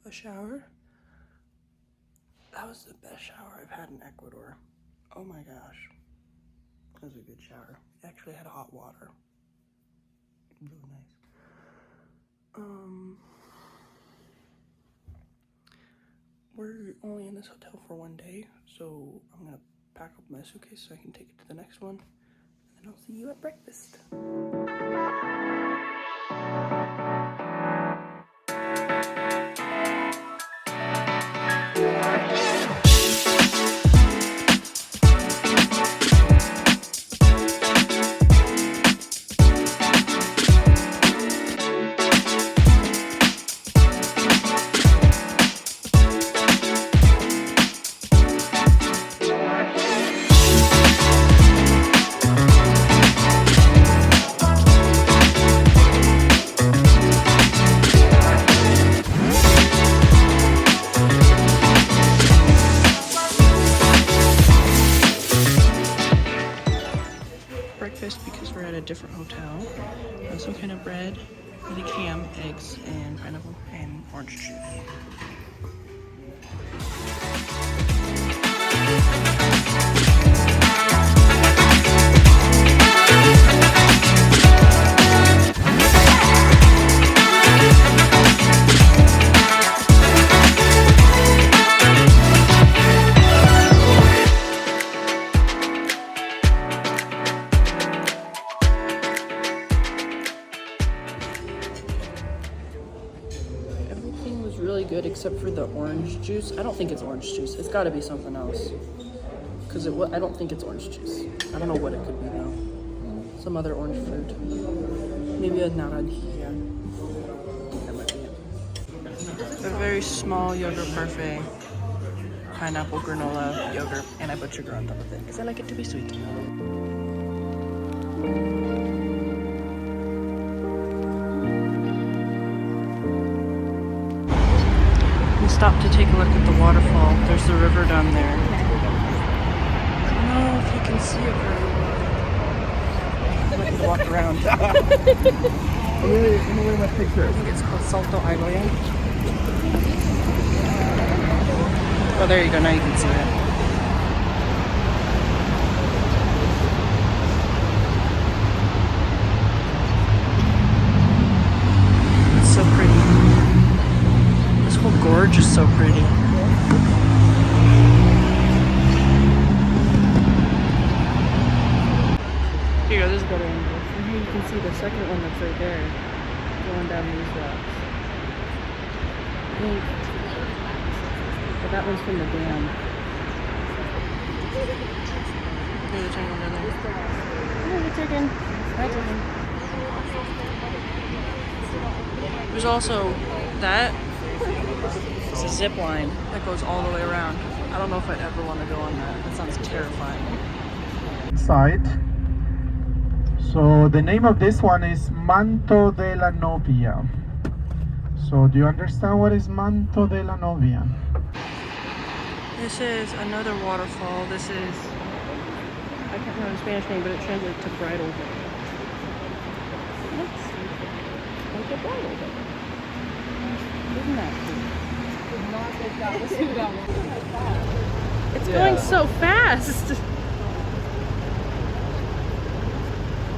a shower. That was the best shower I've had in Ecuador. Oh my gosh. That was a good shower. It actually had hot water. Really nice. We're only in this hotel for one day, so I'm gonna pack up my suitcase so I can take it to the next one, and then I'll see you at breakfast. Because we're at a different hotel. Some kind of bread, maybe ham, eggs, and pineapple and orange juice. Really good except for the orange juice. I don't think it's orange juice. It's got to be something else because I don't think it's orange juice. I don't know what it could be though. Some other orange fruit. Maybe a naranja. That might be it. A very small yogurt parfait. Pineapple granola yogurt, and I put sugar on top of it because I like it to be sweet. Stop to take a look at the waterfall. There's the river down there. I don't know if you can see it very well. Let me walk around. Let me look at my picture. I think it's called Salto Island. Oh, there you go. Now you can see it. It's so pretty. Gorge is so pretty. Here you go, this is better angle. From here you can see the second one that's right there going down these rocks. But that one's from the dam. There's a chicken down there. There's a chicken. Hi, chicken. There's also that. It's a zip line that goes all the way around. I don't know if I'd ever want to go on that. That sounds terrifying. Site. So the name of this one is Manto de la Novia. So do you understand what is Manto de la Novia? This is another waterfall. This is, I can't remember the Spanish name, but it translates to bridal veil. Looks like a bridal veil. Isn't that cool? It's going so fast.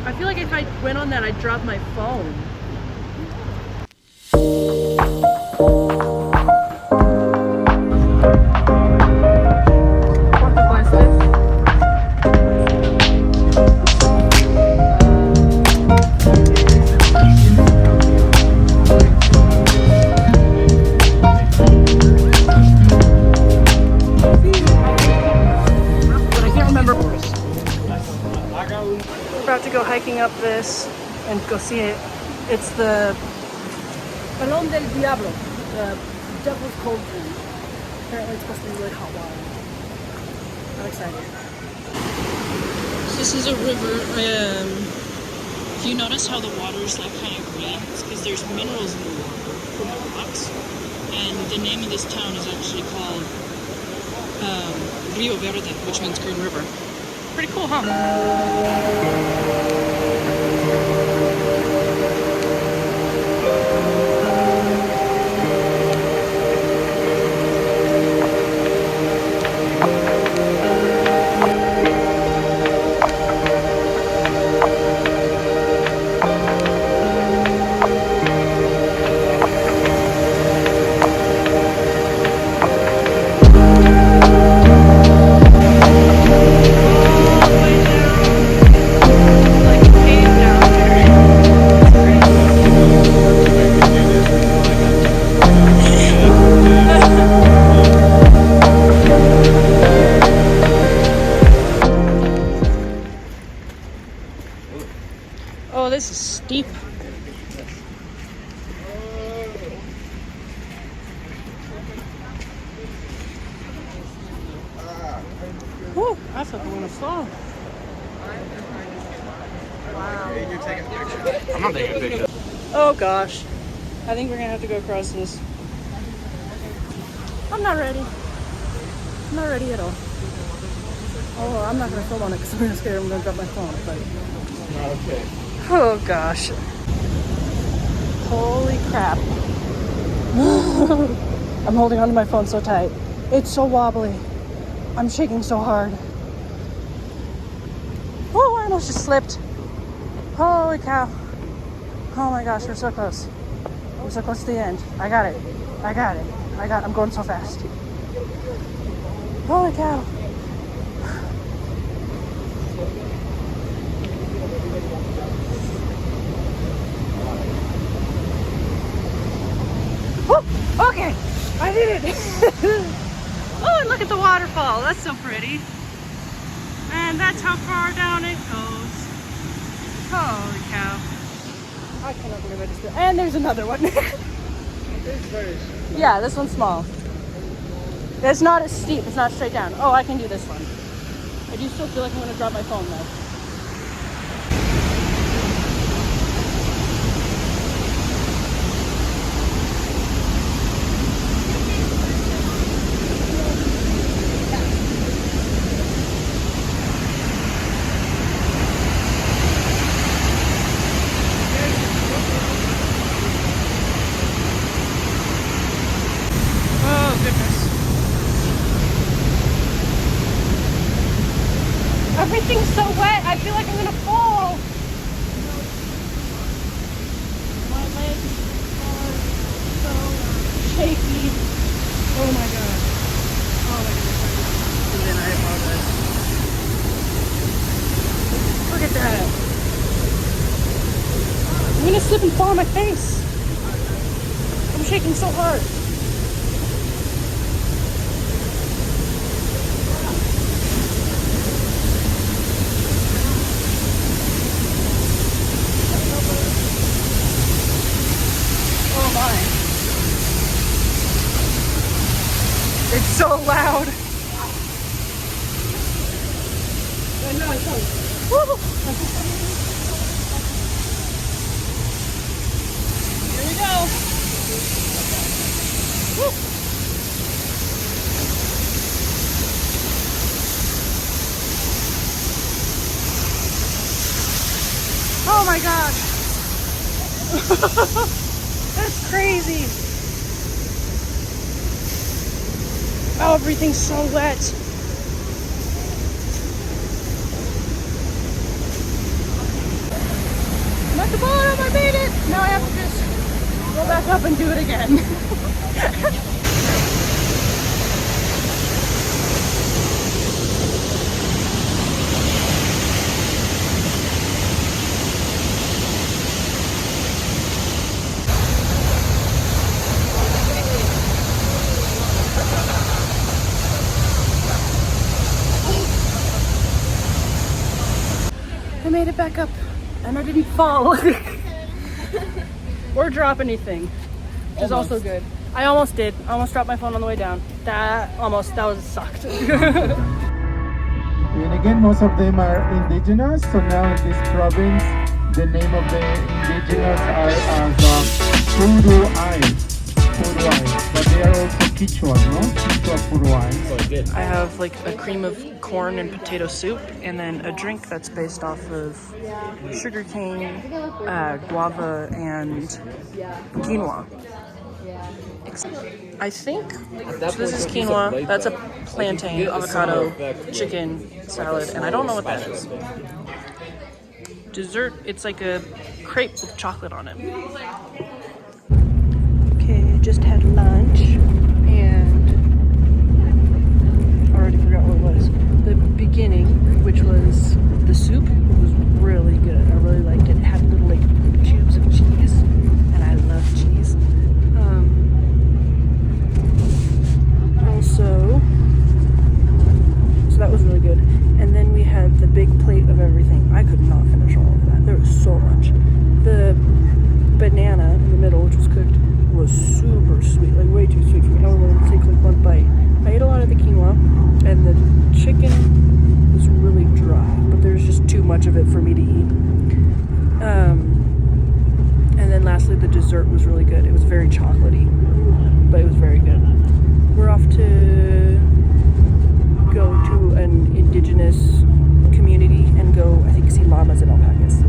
I feel like if I went on that, I'd drop my phone. Hiking up this and go see it. It's the Balón del Diablo, the Devil's Cauldron. Apparently it's supposed to be really hot water. I'm excited. This is a river. If you notice how the water is like kind of green, it's because there's minerals in the water from the rocks. And the name of this town is actually called Rio Verde, which means Green River. Pretty cool, huh? Oh, this is steep. Woo, I feel like I'm gonna fall. I'm not taking a picture. Oh gosh. I think we're gonna have to go across this. I'm not ready. I'm not ready at all. Oh, I'm not gonna film on it because I'm really scared I'm gonna drop my phone. But... Okay. Oh gosh. Holy crap. I'm holding onto my phone so tight. It's so wobbly. I'm shaking so hard. Oh, I almost just slipped. Holy cow. Oh my gosh, we're so close. We're so close to the end. I got it. I'm going so fast. Holy cow. Woo! Okay, I did it. Oh, and look at the waterfall. That's so pretty. And that's how far down it goes. Holy cow. I cannot believe I just did. And there's another one. Yeah, this one's small. It's not as steep. It's not straight down. Oh, I can do this one. I do still feel like I'm going to drop my phone though. Everything's so wet, I feel like I'm gonna fall. My legs are so shaky. Oh my god. Oh my goodness. And then I apologize. Look at that. I'm gonna slip and fall on my face. I'm shaking so hard. It's so loud. Woo! Here we go. Woo! Oh my god. That's crazy. Oh, everything's so wet. I'm at the bottom, I made it. Now I have to just go back up and do it again. I made it back up and I didn't fall or drop anything, which is also good. I almost did. I almost dropped my phone on the way down. That was sucked. And again, most of them are indigenous. So now in this province, the name of the indigenous are as Puruai. But they are also Quechua, no? Quechua Puruai. I have like a cream of corn and potato soup, and then a drink that's based off of sugarcane, guava, and quinoa. I think so. This is quinoa. That's a plantain, avocado, chicken salad, and I don't know what that is. Dessert. It's like a crepe with chocolate on it. Okay, just had lunch, and I already forgot what it was. The beginning, which was the soup, was really good. I really liked it. It had little like cubes of cheese, and I love cheese. So that was really good. And then we had the big plate of everything. I could not finish all of that. There was so much. much of it for me to eat. And then lastly, the dessert was really good. It was very chocolatey, but it was very good. We're off to go to an indigenous community and go, I think, see llamas and alpacas.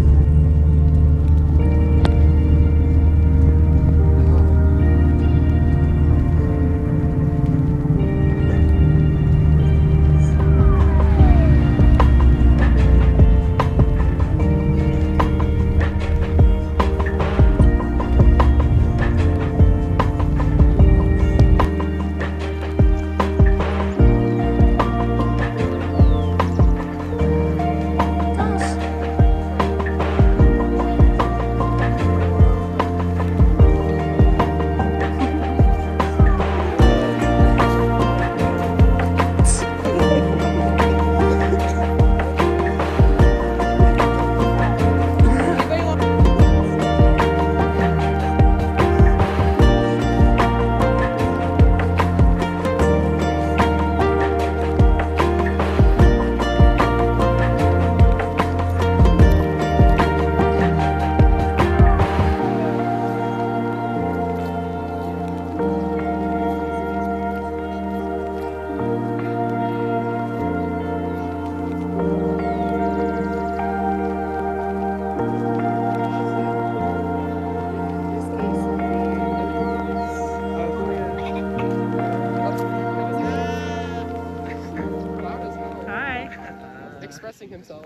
Expressing himself.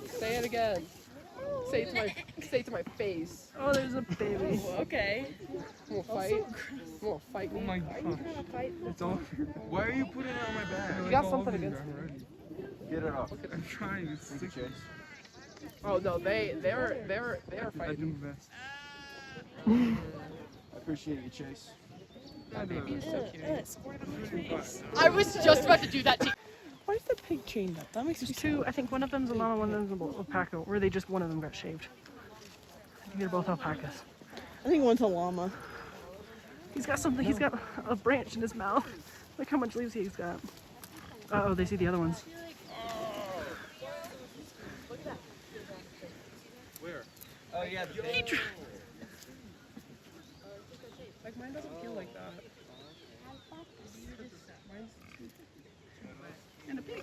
Say it again. Say it to my face. Oh, there's a baby. Okay. We'll fight. We'll fight me. Oh my god. It's all. Why are you putting it on my back? You got something against me. Get it off. I'm trying. It's sick. Oh no, they are I fighting. do best. I appreciate you, Chase. My baby is so cute. I was just about to do that to you. Why is the pig chained up? That makes me two. I think one of them's a llama, one of them's an alpaca, or they just one of them got shaved. I think they're both alpacas. I think one's a llama. He's got something. He's got a branch in his mouth. Look how much leaves he's got. Oh, they see the other ones. Where? Oh yeah. Like mine doesn't feel like that. And a pig.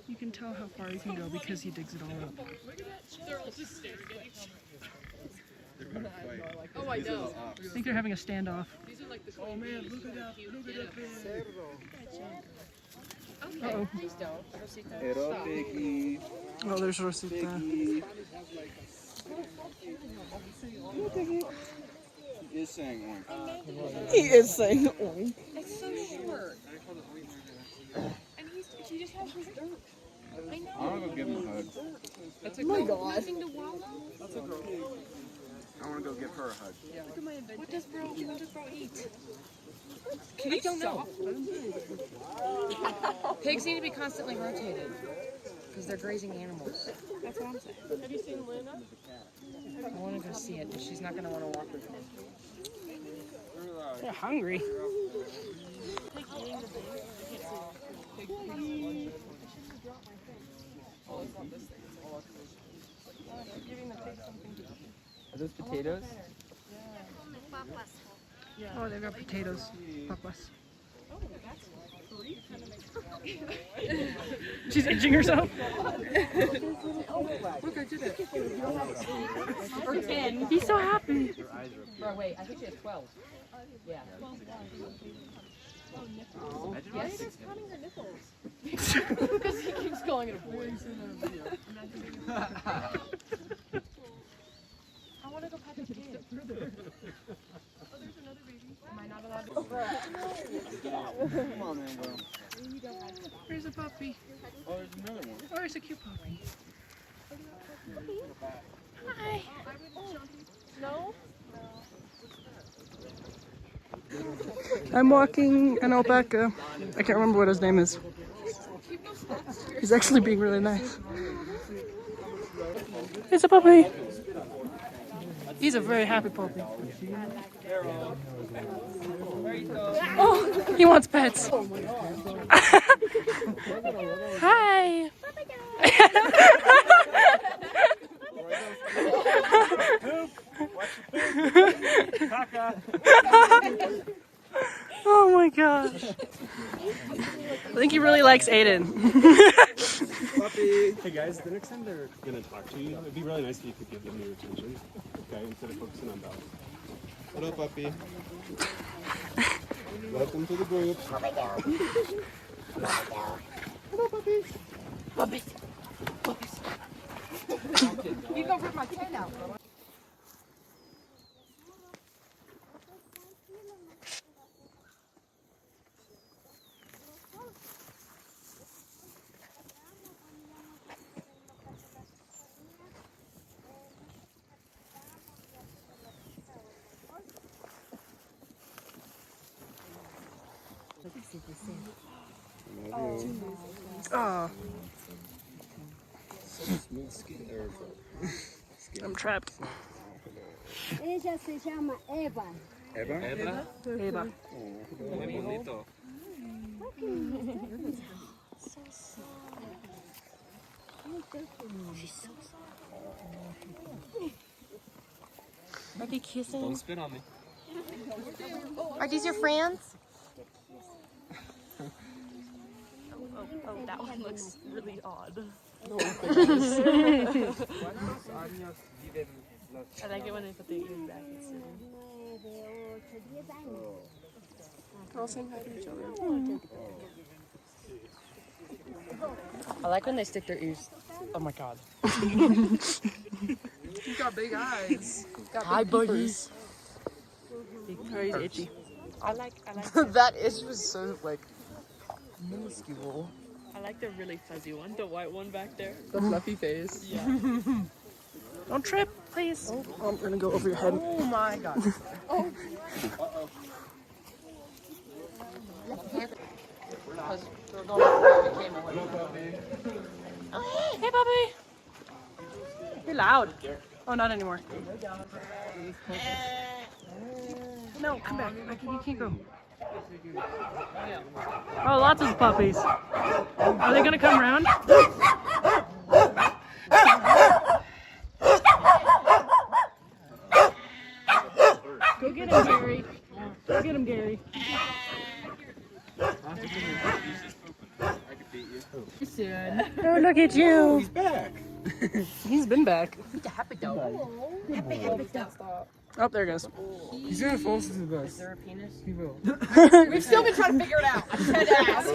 You can tell how far he can go because he digs it all up. They're all just staring at each other. Oh, I know. I think they're having a standoff. These are like the oh man, look at that. Look at that pig. Uh-oh. Please don't. Rosita, Hello, stop. Piggy. Oh, there's Rosita. Piggy. He is saying oink. He is saying oink. It's so short. And he just has his dirt. I know. I want to go give him a hug. That's a Oh my girl. god. Nothing to wallow. That's a girl. I want to go give her a hug. What does bro eat? I don't know. Pigs need to be constantly rotated because they're grazing animals. That's what I'm saying. Have you seen Luna? I want to go see it, but she's not going to want to walk with me. They're hungry. Are those potatoes? Oh, they've got potatoes. Papas. She's itching herself. Look, I did it. Or 10. He's so happy. Bro, wait, I think she has 12. Yeah. Yes. Because he keeps calling it a boy. I want to go pet the kid. Oh, there's another baby. Am I not allowed to? Come on, man, bro. There's a puppy. Oh, there's another one. Oh, there's a cute puppy. Hi. No? I'm walking an alpaca. I can't remember what his name is. He's actually being really nice. It's a puppy. He's a very happy puppy. Oh, he wants pets. Hi. Oh my gosh. I think he really likes Aiden. Hey guys, the next time they're gonna talk to you, it'd be really nice if you could give them your attention, okay, instead of focusing on Bella. What up, puppy? Welcome to the group. Hello, puppies. Puppies. You go rip my tail out. Oh. I'm trapped. Ella se llama Eva. Eva? Eva? Eva. Qué bonito. Are they kissing? Don't spit on me. Are these your friends? Oh, that one looks really odd. I like it when they put their ears back. It's all saying hi to each other. I like when they stick their ears. Oh my god. He's got big eyes. Hi, buddies. Oh, he's itchy. I like That itch was so like minuscule. I like the really fuzzy one, the white one back there. The fluffy face. Yeah. Don't trip, please. Oh, I'm gonna go over your head. Oh my god. Hey, puppy. You're loud. Oh, not anymore. No, come back. You can't go. Oh, lots of puppies. Are they gonna come around? Go get him, Gary. Go get him, Gary. Oh, look at you. He's back. He's been back. happy dog. Oh, there it goes. He's gonna fall into the Is bus. there a penis? He will. We've still been trying to figure it out. I said ask.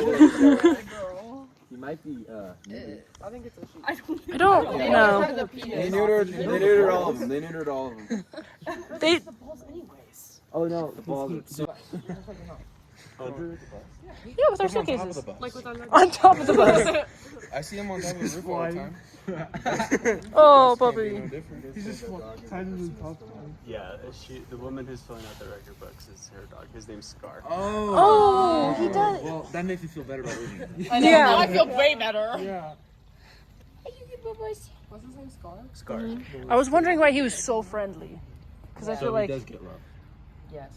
He might be, I think it's a she. I don't know. They neutered all of them. They neutered all of them. They. Oh no, the balls are so... Yeah, with our suitcases. Like with our on top of the bus. I see him on top of the roof all the time. Oh, puppy. He's just tiny little top. Yeah, the woman who's filling out the record books is her dog. His name's Scar. Oh, he does. Well, that makes me feel better about leaving. I know. Now I feel way better. Yeah. What's his name? Scar? Scar. I was wondering why he was so friendly. Because I feel So like. he does get love. Yes.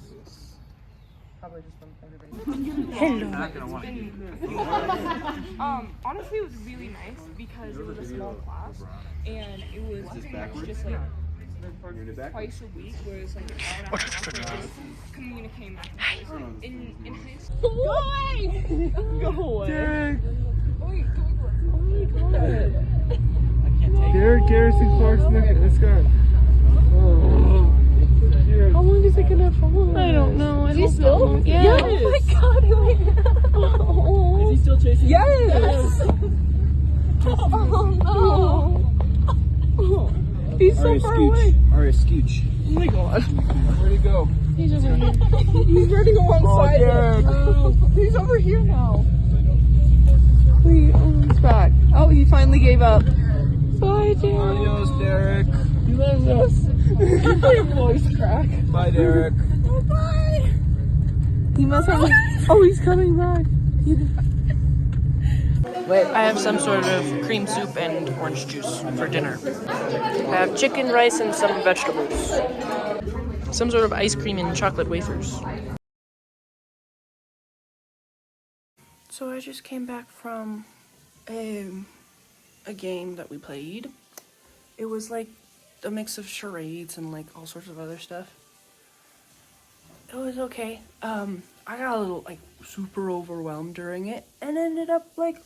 Probably just from everybody. Hello. Honestly, it was really nice because it was a small class and it was pretty much just like twice a week, whereas like an hour and a half was just communicating back and forth. In high school. Go away! Go away. Derek! Oh my god. Derek Garrison Clark's looking. Let's go. Oh. How long is it gonna fall? I don't know. I hope so. Yeah. Oh my god. Is he still chasing? Yes! Oh no. He's so far away. Aria Scooch. Oh my god. Where'd he go? He's over here. He's running alongside Derek. He's over here now. Wait, he's back. Oh, he finally gave up. Bye, Derek. Adios, Derek. He loves us. Your voice crack. Bye, Derek. Oh, bye. He must have. Oh, he's coming back. Wait, I have some sort of cream soup and orange juice for dinner. I have chicken, rice, and some vegetables. Some sort of ice cream and chocolate wafers. So I just came back from a game that we played. It was like a mix of charades and like all sorts of other stuff. It was okay. I got a little like super overwhelmed during it and ended up like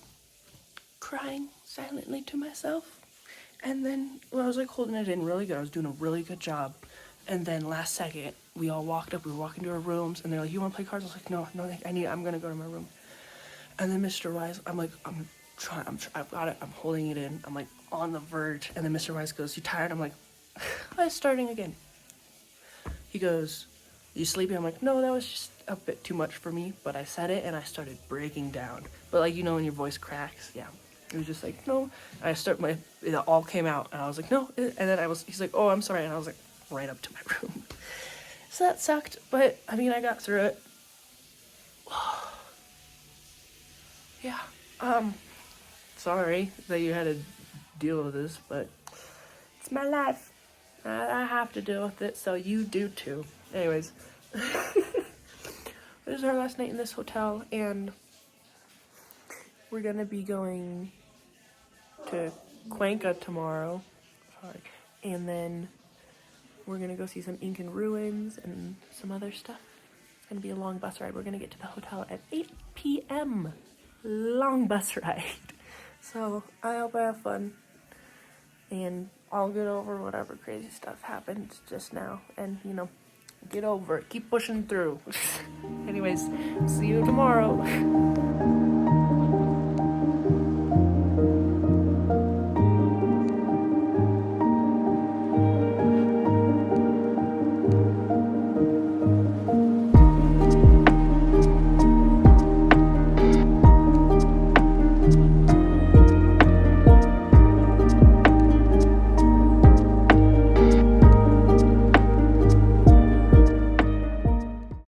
crying silently to myself. And then I was like holding it in really good. I was doing a really good job. And then last second, we all walked up. We were walking to our rooms, and they're like, "You want to play cards?" I was like, "No, I'm gonna go to my room." And then Mr. Wise, I'm like, I've got it. I'm holding it in. I'm like on the verge. And then Mr. Wise goes, "You tired?" I'm like, "I'm starting again." He goes, "You sleepy?" I'm like, "No, that was just a bit too much for me." But I said it, and I started breaking down. But like, you know when your voice cracks? Yeah. It was just like, "No." And it all came out, and I was like, "No." And then he's like, "Oh, I'm sorry." And I was like, right up to my room. So that sucked, but I mean, I got through it. Yeah. Sorry that you had to deal with this, but it's my life. I have to deal with it, so you do too. Anyways, this is our last night in this hotel, and we're gonna be going to Cuenca tomorrow. Sorry. And then we're gonna go see some Incan ruins and some other stuff. It's gonna be a long bus ride. We're gonna get to the hotel at 8 p.m. Long bus ride. So I hope I have fun. And I'll get over whatever crazy stuff happened just now. And, you know, get over it. Keep pushing through. Anyways, see you tomorrow.